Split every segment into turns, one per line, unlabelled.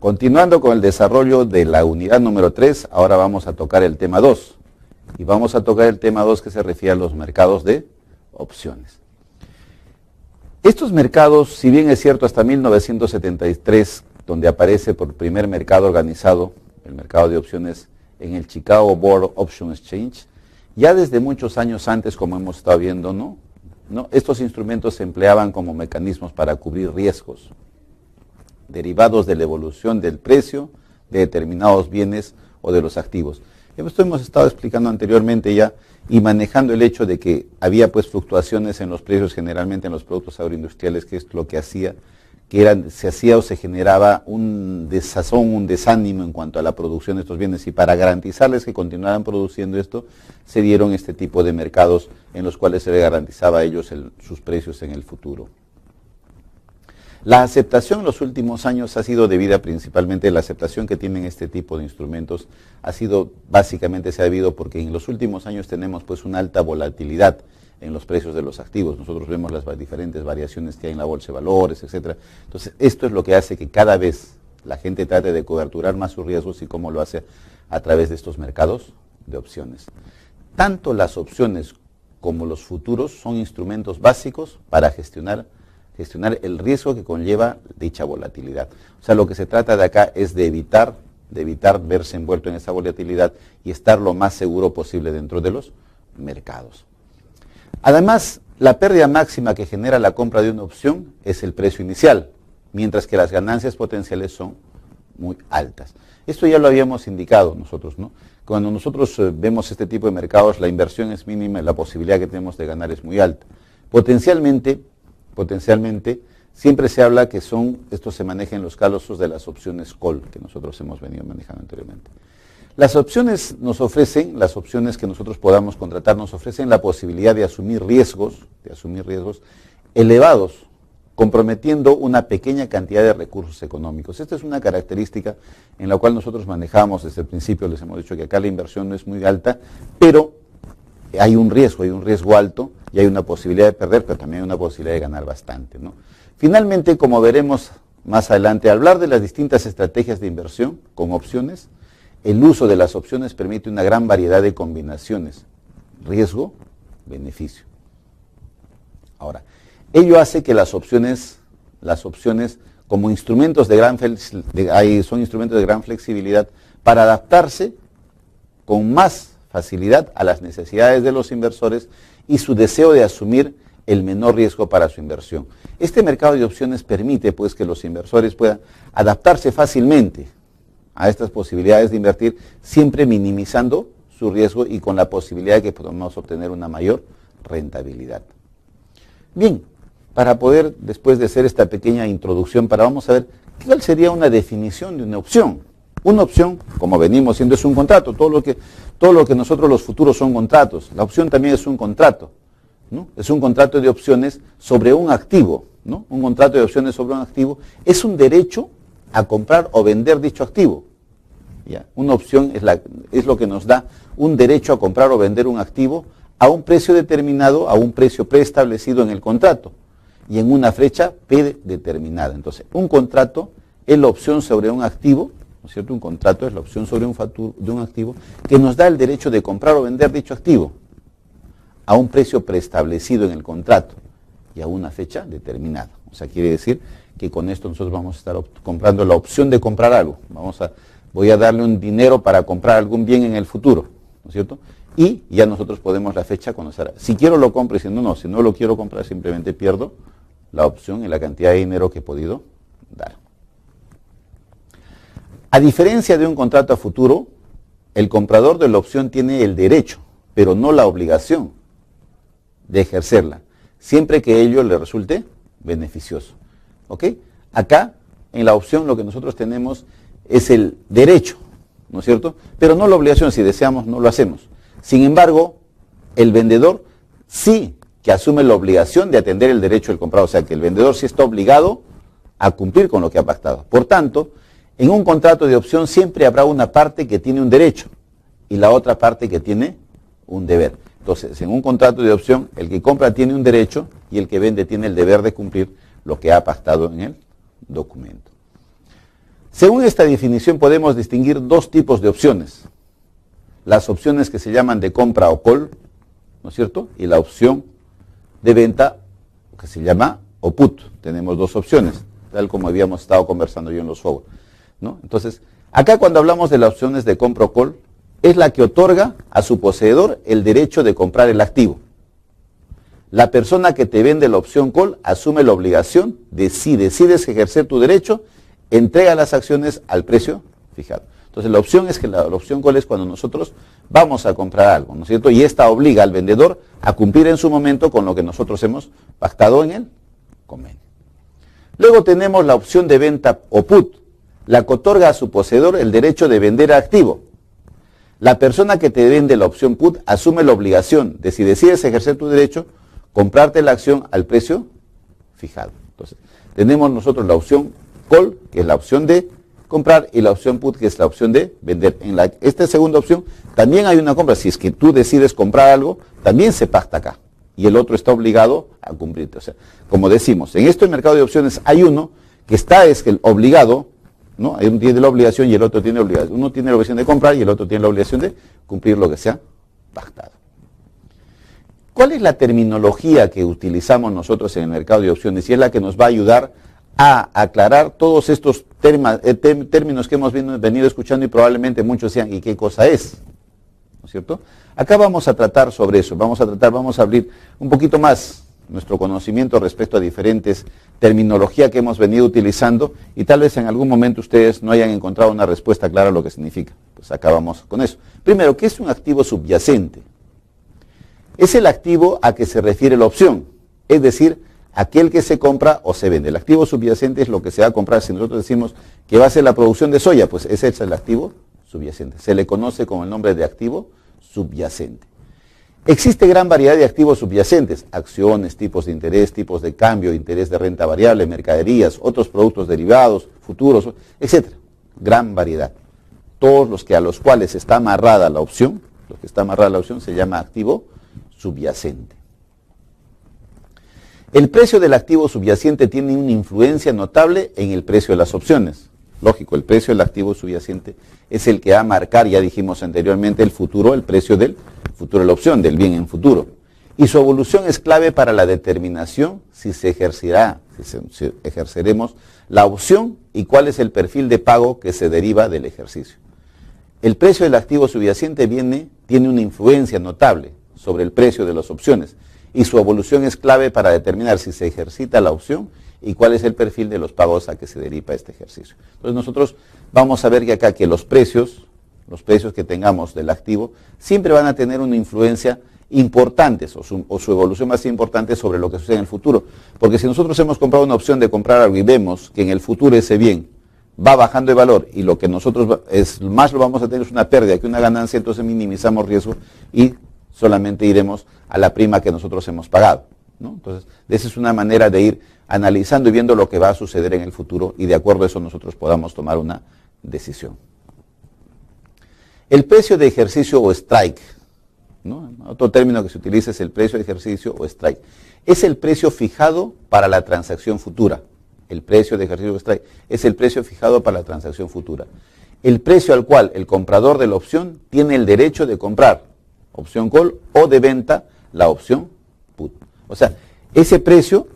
Continuando con el desarrollo de la unidad número 3, ahora vamos a tocar el tema 2. Y vamos a tocar el tema 2 que se refiere a los mercados de opciones. Estos mercados, si bien es cierto hasta 1973, donde aparece por primer mercado organizado, el mercado de opciones en el Chicago Board Option Exchange, ya desde muchos años antes, como hemos estado viendo, ¿no? Estos instrumentos se empleaban como mecanismos para cubrir riesgos derivados de la evolución del precio de determinados bienes o de los activos. Esto hemos estado explicando anteriormente ya y manejando el hecho de que había pues fluctuaciones en los precios generalmente en los productos agroindustriales, que es lo que hacía, se hacía o se generaba un desazón, un desánimo en cuanto a la producción de estos bienes, y para garantizarles que continuaran produciendo esto, se dieron este tipo de mercados en los cuales se les garantizaba a ellos sus precios en el futuro. La aceptación en los últimos años ha sido debida principalmente, la aceptación que tienen este tipo de instrumentos ha sido, básicamente se ha debido porque en los últimos años tenemos pues una alta volatilidad en los precios de los activos. Nosotros vemos las diferentes variaciones que hay en la bolsa de valores, etcétera. Entonces, esto es lo que hace que cada vez la gente trate de coberturar más sus riesgos, y cómo lo hace a través de estos mercados de opciones. Tanto las opciones como los futuros son instrumentos básicos para gestionar el riesgo que conlleva dicha volatilidad. O sea, lo que se trata de acá es de evitar verse envuelto en esa volatilidad y estar lo más seguro posible dentro de los mercados. Además, la pérdida máxima que genera la compra de una opción es el precio inicial, mientras que las ganancias potenciales son muy altas. Esto ya lo habíamos indicado nosotros, ¿no? Cuando nosotros vemos este tipo de mercados, la inversión es mínima y la posibilidad que tenemos de ganar es muy alta. Potencialmente, siempre se habla que estos se manejan en los casos de las opciones call, que nosotros hemos venido manejando anteriormente. Las opciones las opciones que nosotros podamos contratar nos ofrecen la posibilidad de asumir riesgos elevados, comprometiendo una pequeña cantidad de recursos económicos. Esta es una característica en la cual nosotros manejamos desde el principio. Les hemos dicho que acá la inversión no es muy alta, pero hay un riesgo alto y hay una posibilidad de perder, pero también hay una posibilidad de ganar bastante, ¿no? Finalmente, como veremos más adelante, al hablar de las distintas estrategias de inversión con opciones, el uso de las opciones permite una gran variedad de combinaciones, riesgo-beneficio. Ahora, ello hace que las opciones como instrumentos son instrumentos de gran flexibilidad para adaptarse con más facilidad a las necesidades de los inversores y su deseo de asumir el menor riesgo para su inversión. Este mercado de opciones permite pues que los inversores puedan adaptarse fácilmente a estas posibilidades de invertir, siempre minimizando su riesgo y con la posibilidad de que podamos obtener una mayor rentabilidad. Bien, para poder, después de hacer esta pequeña introducción, vamos a ver cuál sería una definición de una opción. Una opción, como venimos siendo, es un contrato. Todo lo que nosotros los futuros son contratos. La opción también es un contrato, ¿no? Es un contrato de opciones sobre un activo, ¿no? Un contrato de opciones sobre un activo es un derecho a comprar o vender dicho activo. ¿Ya? Una opción es lo que nos da un derecho a comprar o vender un activo a un precio determinado, a un precio preestablecido en el contrato y en una fecha predeterminada. Entonces, un contrato es la opción sobre un activo, ¿no es cierto? Un contrato es la opción sobre un activo que nos da el derecho de comprar o vender dicho activo a un precio preestablecido en el contrato y a una fecha determinada. O sea, quiere decir que con esto nosotros vamos a estar comprando la opción de comprar algo. Voy a darle un dinero para comprar algún bien en el futuro, ¿no es cierto? Y ya nosotros podemos la fecha cuando será. Si quiero lo compro, y si no lo quiero comprar, simplemente pierdo la opción y la cantidad de dinero que he podido dar. A diferencia de un contrato a futuro, el comprador de la opción tiene el derecho, pero no la obligación de ejercerla, siempre que ello le resulte beneficioso. ¿Ok? Acá, en la opción, lo que nosotros tenemos es el derecho, ¿no es cierto? Pero no la obligación. Si deseamos, no lo hacemos. Sin embargo, el vendedor sí que asume la obligación de atender el derecho del comprador. O sea, que el vendedor sí está obligado a cumplir con lo que ha pactado. Por tanto, en un contrato de opción siempre habrá una parte que tiene un derecho y la otra parte que tiene un deber. Entonces, en un contrato de opción, el que compra tiene un derecho y el que vende tiene el deber de cumplir lo que ha pactado en el documento. Según esta definición podemos distinguir dos tipos de opciones. Las opciones que se llaman de compra o call, ¿no es cierto? Y la opción de venta que se llama o put. Tenemos dos opciones, tal como habíamos estado conversando yo en los forward, ¿no? Entonces, acá cuando hablamos de las opciones de compra o call, es la que otorga a su poseedor el derecho de comprar el activo. La persona que te vende la opción call asume la obligación de, si decides ejercer tu derecho, entrega las acciones al precio fijado. Entonces la opción es que la opción call es cuando nosotros vamos a comprar algo, ¿no es cierto? Y esta obliga al vendedor a cumplir en su momento con lo que nosotros hemos pactado en el convenio. Luego tenemos la opción de venta o put, la que otorga a su poseedor el derecho de vender activo. La persona que te vende la opción put asume la obligación de, si decides ejercer tu derecho, comprarte la acción al precio fijado. Entonces, tenemos nosotros la opción call, que es la opción de comprar, y la opción put, que es la opción de vender. En esta segunda opción también hay una compra. Si es que tú decides comprar algo, también se pacta acá. Y el otro está obligado a cumplirte. O sea, como decimos, en este mercado de opciones hay uno que está obligado, ¿no? Uno tiene la obligación y el otro tiene la obligación. Uno tiene la obligación de comprar y el otro tiene la obligación de cumplir lo que se ha pactado. ¿Cuál es la terminología que utilizamos nosotros en el mercado de opciones? Y es la que nos va a ayudar a aclarar todos estos términos que hemos venido escuchando y probablemente muchos decían, ¿y qué cosa es? ¿No es cierto? Acá vamos a tratar sobre eso, vamos a abrir un poquito más nuestro conocimiento respecto a diferentes terminología que hemos venido utilizando y tal vez en algún momento ustedes no hayan encontrado una respuesta clara a lo que significa. Pues acá vamos con eso. Primero, ¿qué es un activo subyacente? Es el activo a que se refiere la opción, es decir, aquel que se compra o se vende. El activo subyacente es lo que se va a comprar. Si nosotros decimos que va a ser la producción de soya, pues ese es el activo subyacente. Se le conoce con el nombre de activo subyacente. Existe gran variedad de activos subyacentes, acciones, tipos de interés, tipos de cambio, interés de renta variable, mercaderías, otros productos derivados, futuros, etc. Gran variedad. Todos los que a los cuales está amarrada la opción, se llama activo subyacente. El precio del activo subyacente tiene una influencia notable en el precio de las opciones. Lógico, el precio del activo subyacente es el que va a marcar, ya dijimos anteriormente, el futuro, el precio del futuro de la opción, del bien en futuro. Y su evolución es clave para la determinación si ejerceremos la opción y cuál es el perfil de pago que se deriva del ejercicio. El precio del activo subyacente tiene una influencia notable sobre el precio de las opciones y su evolución es clave para determinar si se ejercita la opción y cuál es el perfil de los pagos a que se deriva este ejercicio. Entonces nosotros vamos a ver que acá que los precios que tengamos del activo siempre van a tener una influencia importante o su evolución más importante sobre lo que sucede en el futuro. Porque si nosotros hemos comprado una opción de comprar algo y vemos que en el futuro ese bien va bajando de valor y lo que nosotros más lo vamos a tener es una pérdida que una ganancia, entonces minimizamos riesgo y solamente iremos a la prima que nosotros hemos pagado, ¿no? Entonces, esa es una manera de ir analizando y viendo lo que va a suceder en el futuro y de acuerdo a eso nosotros podamos tomar una decisión. El precio de ejercicio o strike, ¿no? Otro término que se utiliza es el precio de ejercicio o strike. Es el precio fijado para la transacción futura. El precio de ejercicio o strike es el precio fijado para la transacción futura. El precio al cual el comprador de la opción tiene el derecho de comprar opción call o de venta la opción put. O sea, ese precio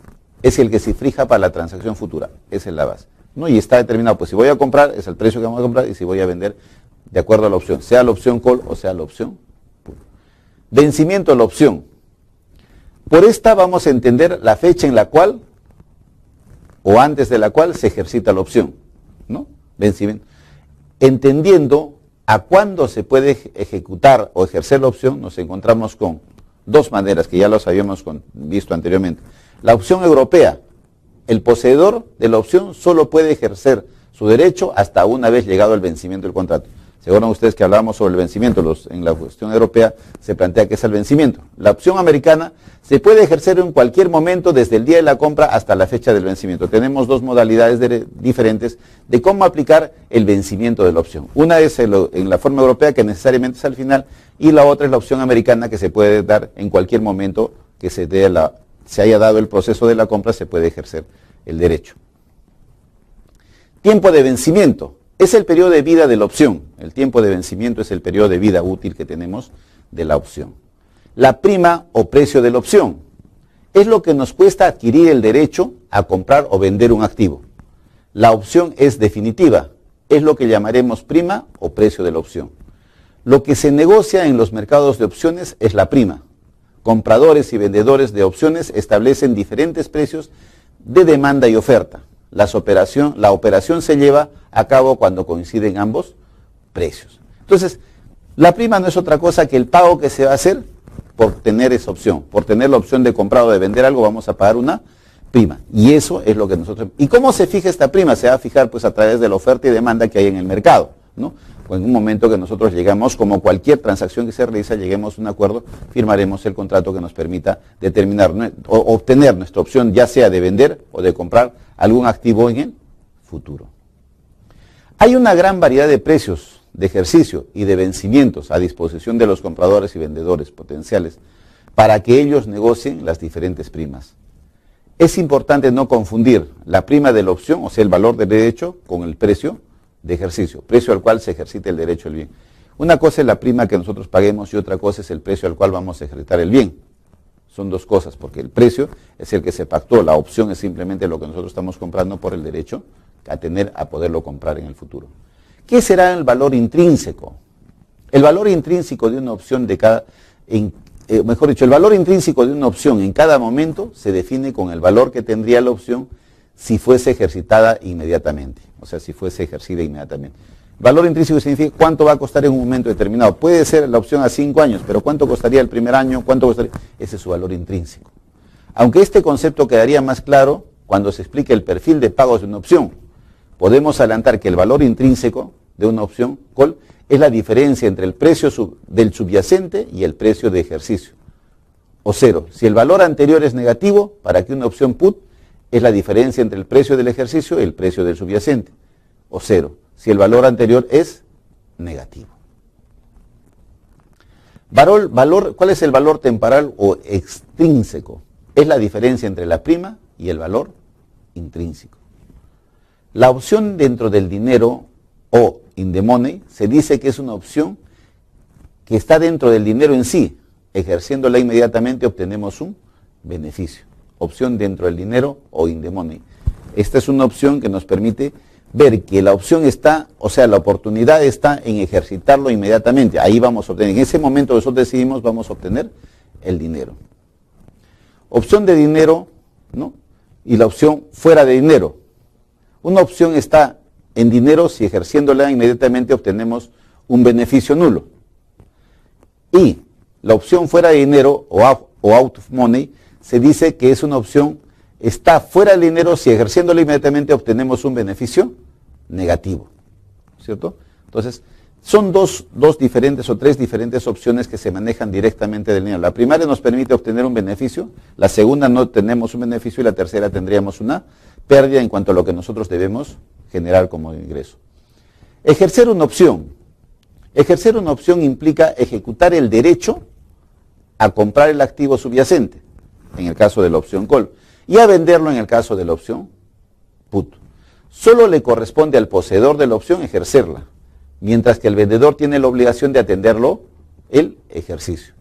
es el que se fija para la transacción futura. Esa es la base, ¿no? Y está determinado, pues si voy a comprar es el precio que vamos a comprar y si voy a vender de acuerdo a la opción, sea la opción call o sea la opción put. Vencimiento de la opción. Por esta vamos a entender la fecha en la cual o antes de la cual se ejercita la opción, ¿no? Vencimiento. Entendiendo a cuándo se puede ejecutar o ejercer la opción, nos encontramos con dos maneras que ya los habíamos visto anteriormente. La opción europea, el poseedor de la opción solo puede ejercer su derecho hasta una vez llegado el vencimiento del contrato. Se acuerdan ustedes que hablábamos sobre el vencimiento, en la cuestión europea se plantea que es el vencimiento. La opción americana se puede ejercer en cualquier momento desde el día de la compra hasta la fecha del vencimiento. Tenemos dos modalidades diferentes de cómo aplicar el vencimiento de la opción. Una es en la forma europea, que necesariamente es al final, y la otra es la opción americana, que se puede dar en cualquier momento que se haya dado el proceso de la compra, se puede ejercer el derecho. Tiempo de vencimiento es el periodo de vida de la opción. El tiempo de vencimiento es el periodo de vida útil que tenemos de la opción. La prima o precio de la opción es lo que nos cuesta adquirir el derecho a comprar o vender un activo. La opción es definitiva, es lo que llamaremos prima o precio de la opción. Lo que se negocia en los mercados de opciones es la prima. Compradores y vendedores de opciones establecen diferentes precios de demanda y oferta. La operación se lleva a cabo cuando coinciden ambos precios. Entonces, la prima no es otra cosa que el pago que se va a hacer por tener esa opción. Por tener la opción de comprar o de vender algo, vamos a pagar una prima. Y eso es lo que nosotros... ¿Y cómo se fija esta prima? Se va a fijar pues a través de la oferta y demanda que hay en el mercado, ¿no? O en un momento que nosotros llegamos, como cualquier transacción que se realiza, lleguemos a un acuerdo, firmaremos el contrato que nos permita determinar o obtener nuestra opción, ya sea de vender o de comprar algún activo en el futuro. Hay una gran variedad de precios de ejercicio y de vencimientos a disposición de los compradores y vendedores potenciales para que ellos negocien las diferentes primas. Es importante no confundir la prima de la opción, o sea, el valor del derecho, con el precio de ejercicio, precio al cual se ejercita el derecho al bien. Una cosa es la prima que nosotros paguemos y otra cosa es el precio al cual vamos a ejercitar el bien. Son dos cosas, porque el precio es el que se pactó, la opción es simplemente lo que nosotros estamos comprando por el derecho a poderlo comprar en el futuro. ¿Qué será el valor intrínseco? El valor intrínseco de una opción el valor intrínseco de una opción en cada momento se define con el valor que tendría la opción si fuese ejercitada inmediatamente, o sea, si fuese ejercida inmediatamente. Valor intrínseco significa cuánto va a costar en un momento determinado. Puede ser la opción a 5 años, pero ¿cuánto costaría el primer año? ¿Cuánto costaría? Ese es su valor intrínseco. Aunque este concepto quedaría más claro cuando se explique el perfil de pagos de una opción. Podemos adelantar que el valor intrínseco de una opción call es la diferencia entre el precio del subyacente y el precio de ejercicio, o cero. Si el valor anterior es negativo, para que una opción put es la diferencia entre el precio del ejercicio y el precio del subyacente, o cero, si el valor anterior es negativo. ¿Cuál es el valor temporal o extrínseco? Es la diferencia entre la prima y el valor intrínseco. La opción dentro del dinero o in the money se dice que es una opción que está dentro del dinero en sí. Ejerciéndola inmediatamente obtenemos un beneficio. Opción dentro del dinero o in the money. Esta es una opción que nos permite ver que la opción está, o sea, la oportunidad está en ejercitarlo inmediatamente. Ahí vamos a obtener, en ese momento nosotros decidimos, vamos a obtener el dinero. Opción de dinero, ¿no? Y la opción fuera de dinero. Una opción está en dinero si ejerciéndola inmediatamente obtenemos un beneficio nulo. Y la opción fuera de dinero o out of money se dice que es una opción, está fuera del dinero si ejerciéndola inmediatamente obtenemos un beneficio negativo, ¿cierto? Entonces, son dos diferentes o tres diferentes opciones que se manejan directamente del dinero. La primaria nos permite obtener un beneficio, la segunda no tenemos un beneficio y la tercera tendríamos una pérdida en cuanto a lo que nosotros debemos generar como ingreso. Ejercer una opción. Ejercer una opción implica ejecutar el derecho a comprar el activo subyacente, en el caso de la opción call, y a venderlo en el caso de la opción put. Solo le corresponde al poseedor de la opción ejercerla, mientras que el vendedor tiene la obligación de atenderlo el ejercicio.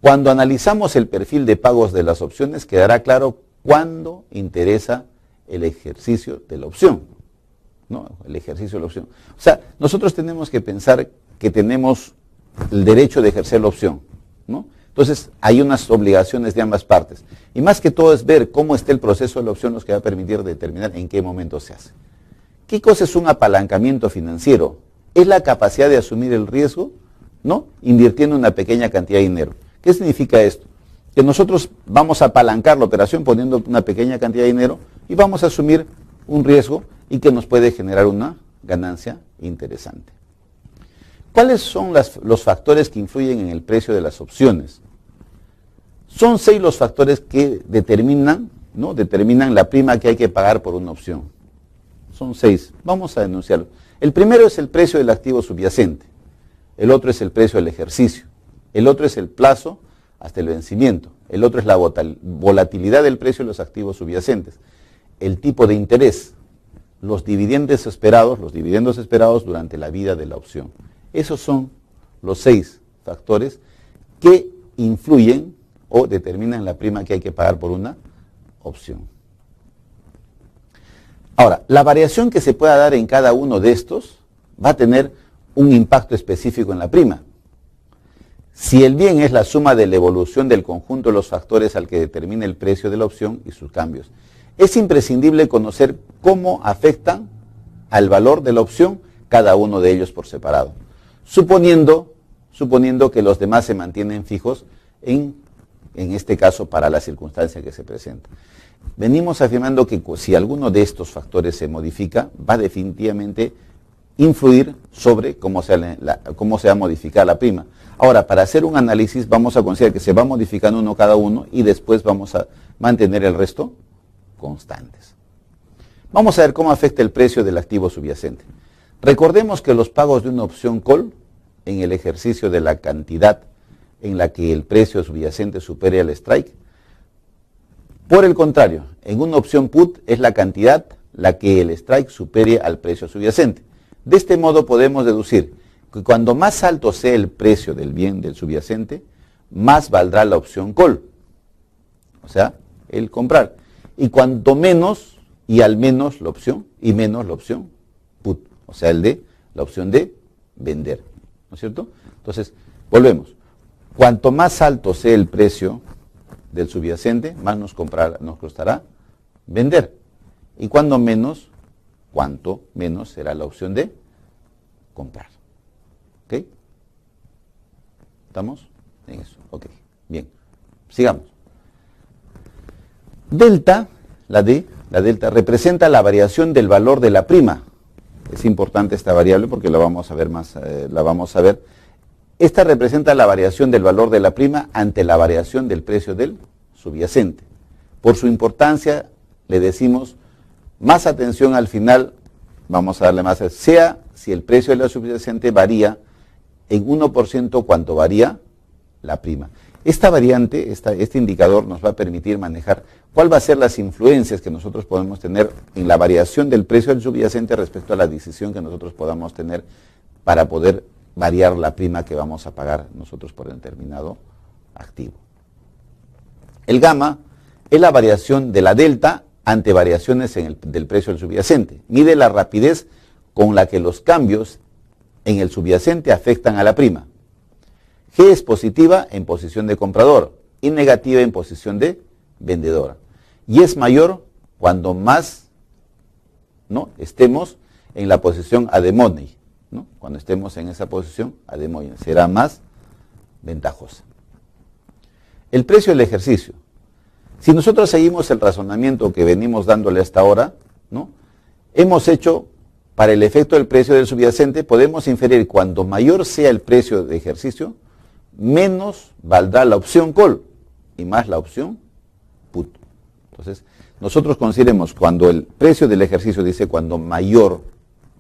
Cuando analizamos el perfil de pagos de las opciones, quedará claro cuándo interesa el ejercicio de la opción, ¿no? El ejercicio de la opción. O sea, nosotros tenemos que pensar que tenemos el derecho de ejercer la opción, ¿no? Entonces, hay unas obligaciones de ambas partes. Y más que todo es ver cómo está el proceso de la opción, lo que va a permitir determinar en qué momento se hace. ¿Qué cosa es un apalancamiento financiero? Es la capacidad de asumir el riesgo, ¿no? Invirtiendo una pequeña cantidad de dinero. ¿Qué significa esto? Que nosotros vamos a apalancar la operación poniendo una pequeña cantidad de dinero y vamos a asumir un riesgo y que nos puede generar una ganancia interesante. ¿Cuáles son los factores que influyen en el precio de las opciones? Son 6 los factores que determinan la prima que hay que pagar por una opción. Son 6. Vamos a denunciarlo. El primero es el precio del activo subyacente. El otro es el precio del ejercicio. El otro es el plazo hasta el vencimiento. El otro es la volatilidad del precio de los activos subyacentes. El tipo de interés. los dividendos esperados durante la vida de la opción. Esos son los 6 factores que influyen o determinan la prima que hay que pagar por una opción. Ahora, la variación que se pueda dar en cada uno de estos va a tener un impacto específico en la prima. Si el bien es la suma de la evolución del conjunto de los factores al que determina el precio de la opción y sus cambios, es imprescindible conocer cómo afectan al valor de la opción cada uno de ellos por separado, suponiendo que los demás se mantienen fijos en este caso para la circunstancia que se presenta. Venimos afirmando que si alguno de estos factores se modifica, va a definitivamente influir sobre cómo se va a modificar la prima. Ahora, para hacer un análisis vamos a considerar que se va modificando uno cada uno y después vamos a mantener el resto constantes. Vamos a ver cómo afecta el precio del activo subyacente. Recordemos que los pagos de una opción call en el ejercicio de la cantidad en la que el precio subyacente supere al strike. Por el contrario, en una opción put es la cantidad la que el strike supere al precio subyacente. De este modo podemos deducir que cuando más alto sea el precio del bien del subyacente, más valdrá la opción call, o sea, el comprar. Y cuanto menos y al menos la opción, y menos la opción put, o sea, la opción de vender, ¿no es cierto? Entonces, volvemos. Cuanto más alto sea el precio del subyacente, más nos costará vender. Y cuanto menos será la opción de comprar. ¿Ok? ¿Estamos en eso? Ok, bien. Sigamos. Delta, la delta representa la variación del valor de la prima. Es importante esta variable porque la vamos a ver Esta representa la variación del valor de la prima ante la variación del precio del subyacente. Por su importancia, le decimos más atención al final, vamos a darle más, sea si el precio de la subyacente varía en 1% cuanto varía la prima. Esta variante, este indicador nos va a permitir manejar cuál va a ser las influencias que nosotros podemos tener en la variación del precio del subyacente respecto a la decisión que nosotros podamos tener para poder variar la prima que vamos a pagar nosotros por determinado activo. El gamma es la variación de la delta ante variaciones del precio del subyacente. Mide la rapidez con la que los cambios en el subyacente afectan a la prima. G es positiva en posición de comprador y negativa en posición de vendedor. Y es mayor cuando más estemos en la posición at the money. Cuando estemos en esa posición, será más ventajosa. El precio del ejercicio. Si nosotros seguimos el razonamiento que venimos dándole hasta ahora, hemos hecho, para el efecto del precio del subyacente, podemos inferir cuando mayor sea el precio de ejercicio, menos valdrá la opción call y más la opción put. Entonces, nosotros consideremos cuando el precio del ejercicio dice cuando mayor,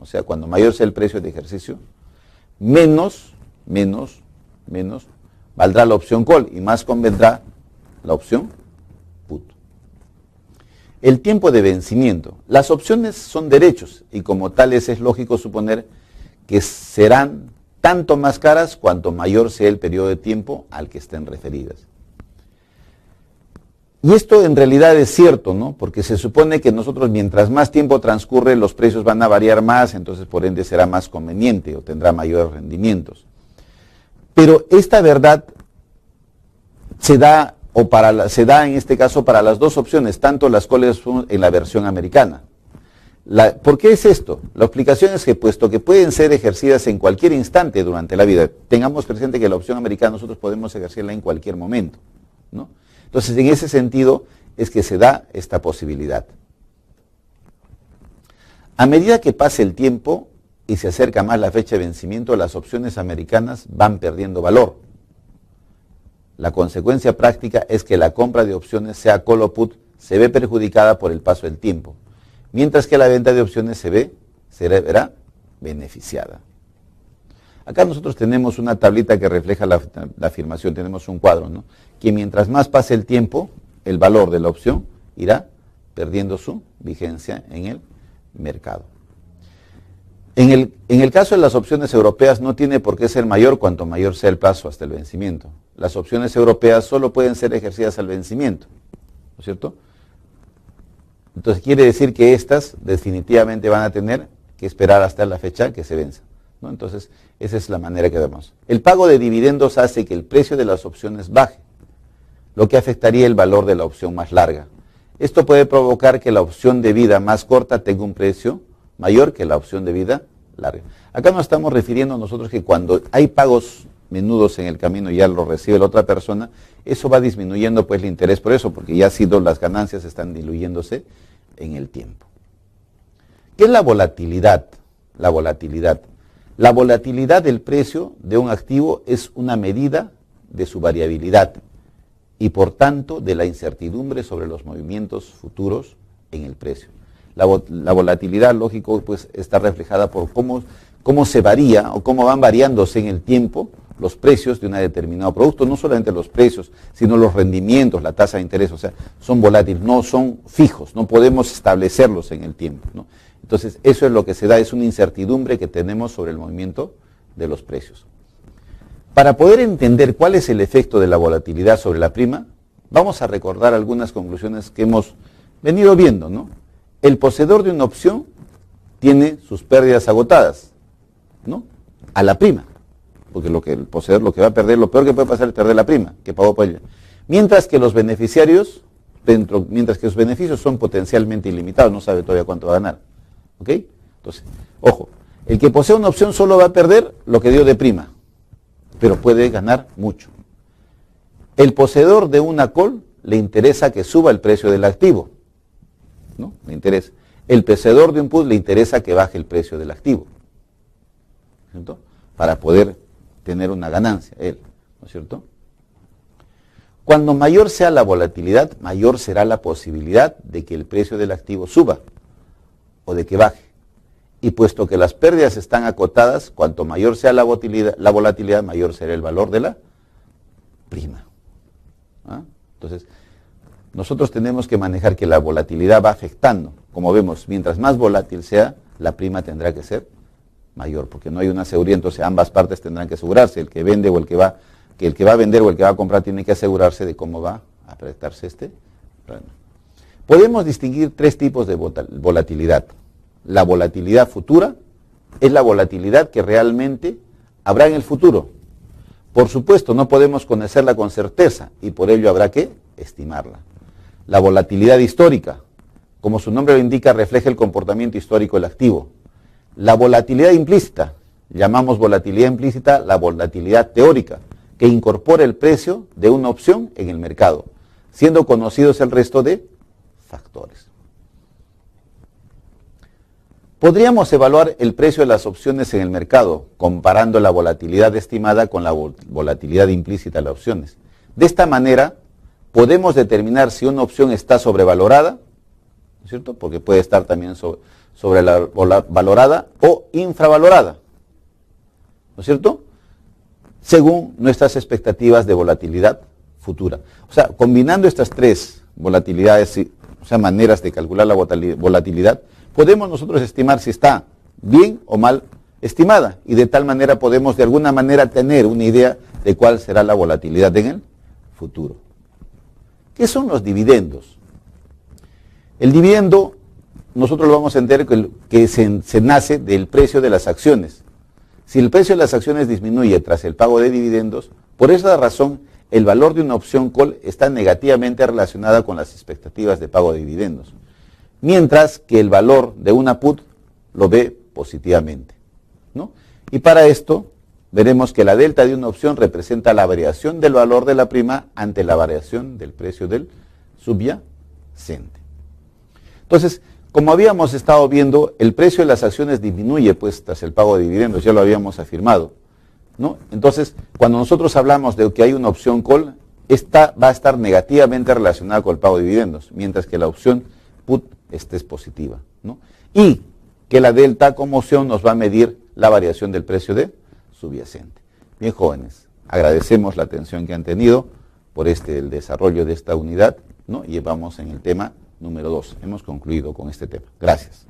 o sea, cuando mayor sea el precio de ejercicio, menos valdrá la opción call y más convendrá la opción put. El tiempo de vencimiento. Las opciones son derechos y como tales es lógico suponer que serán tanto más caras cuanto mayor sea el periodo de tiempo al que estén referidas. Y esto en realidad es cierto, porque se supone que nosotros mientras más tiempo transcurre los precios van a variar más, entonces por ende será más conveniente o tendrá mayores rendimientos. Pero esta verdad se da en este caso para las dos opciones, tanto las cuales son en la versión americana. ¿Por qué es esto? La explicación es que puesto que pueden ser ejercidas en cualquier instante durante la vida, tengamos presente que la opción americana nosotros podemos ejercerla en cualquier momento, Entonces, en ese sentido es que se da esta posibilidad. A medida que pase el tiempo y se acerca más la fecha de vencimiento, las opciones americanas van perdiendo valor. La consecuencia práctica es que la compra de opciones, sea call o put, se ve perjudicada por el paso del tiempo, mientras que la venta de opciones se verá beneficiada. Acá nosotros tenemos una tablita que refleja la afirmación, tenemos un cuadro, que mientras más pase el tiempo, el valor de la opción irá perdiendo su vigencia en el mercado. En el caso de las opciones europeas no tiene por qué ser mayor cuanto mayor sea el plazo hasta el vencimiento. Las opciones europeas solo pueden ser ejercidas al vencimiento, ¿no es cierto? Entonces quiere decir que estas definitivamente van a tener que esperar hasta la fecha que se venza, ¿no? Entonces esa es la manera que vemos. El pago de dividendos hace que el precio de las opciones baje, lo que afectaría el valor de la opción más larga. Esto puede provocar que la opción de vida más corta tenga un precio mayor que la opción de vida larga. Acá nos estamos refiriendo a nosotros que cuando hay pagos menudos en el camino y ya lo recibe la otra persona, eso va disminuyendo pues el interés por eso, porque ya ha sido las ganancias están diluyéndose en el tiempo. ¿Qué es la volatilidad? La volatilidad. La volatilidad del precio de un activo es una medida de su variabilidad y por tanto de la incertidumbre sobre los movimientos futuros en el precio. La volatilidad, lógico, pues está reflejada por cómo se varía o cómo van variándose en el tiempo los precios de un determinado producto, no solamente los precios, sino los rendimientos, la tasa de interés, o sea, son volátiles, no son fijos, no podemos establecerlos en el tiempo, ¿no? Entonces, eso es lo que se da, es una incertidumbre que tenemos sobre el movimiento de los precios. Para poder entender cuál es el efecto de la volatilidad sobre la prima, vamos a recordar algunas conclusiones que hemos venido viendo, ¿no? El poseedor de una opción tiene sus pérdidas agotadas, ¿no? A la prima, porque el poseedor lo que va a perder, lo peor que puede pasar es perder la prima que pagó por ella. Mientras que los beneficiarios, mientras que los beneficios son potencialmente ilimitados, no sabe todavía cuánto va a ganar, ¿ok? Entonces, ojo, el que posee una opción solo va a perder lo que dio de prima, pero puede ganar mucho. El poseedor de una call le interesa que suba el precio del activo, ¿no? Le interesa. El poseedor de un put le interesa que baje el precio del activo, ¿cierto? Para poder tener una ganancia, él, ¿no es cierto? Cuando mayor sea la volatilidad, mayor será la posibilidad de que el precio del activo suba o de que baje. Y puesto que las pérdidas están acotadas, cuanto mayor sea la volatilidad, mayor será el valor de la prima. ¿Ah? Entonces, nosotros tenemos que manejar que la volatilidad va afectando. Como vemos, mientras más volátil sea, la prima tendrá que ser mayor, porque no hay una seguridad, entonces ambas partes tendrán que asegurarse, el que vende o el que va a vender o el que va a comprar tiene que asegurarse de cómo va a prestarse este plano. Podemos distinguir tres tipos de volatilidad. La volatilidad futura es la volatilidad que realmente habrá en el futuro. Por supuesto, no podemos conocerla con certeza y por ello habrá que estimarla. La volatilidad histórica, como su nombre lo indica, refleja el comportamiento histórico del activo. La volatilidad implícita, llamamos volatilidad implícita la volatilidad teórica, que incorpora el precio de una opción en el mercado, siendo conocidos el resto de factores. Podríamos evaluar el precio de las opciones en el mercado, comparando la volatilidad estimada con la volatilidad implícita de las opciones. De esta manera, podemos determinar si una opción está sobrevalorada, ¿no es cierto? Porque puede estar también sobrevalorada o infravalorada, ¿no es cierto? Según nuestras expectativas de volatilidad futura. O sea, combinando estas tres volatilidades, o sea, maneras de calcular la volatilidad, podemos nosotros estimar si está bien o mal estimada y de tal manera podemos de alguna manera tener una idea de cuál será la volatilidad en el futuro. ¿Qué son los dividendos? El dividendo, nosotros lo vamos a entender que se nace del precio de las acciones. Si el precio de las acciones disminuye tras el pago de dividendos, por esa razón el valor de una opción call está negativamente relacionada con las expectativas de pago de dividendos, mientras que el valor de una put lo ve positivamente, ¿no? Y para esto veremos que la delta de una opción representa la variación del valor de la prima ante la variación del precio del subyacente. Entonces, como habíamos estado viendo, el precio de las acciones disminuye pues tras el pago de dividendos, ya lo habíamos afirmado, ¿no? Entonces, cuando nosotros hablamos de que hay una opción call, esta va a estar negativamente relacionada con el pago de dividendos, mientras que la opción put es positiva, ¿no? Y que la delta como opción nos va a medir la variación del precio de subyacente. Bien, jóvenes, agradecemos la atención que han tenido por el desarrollo de esta unidad, ¿no? Y vamos en el tema número 2. Hemos concluido con este tema. Gracias.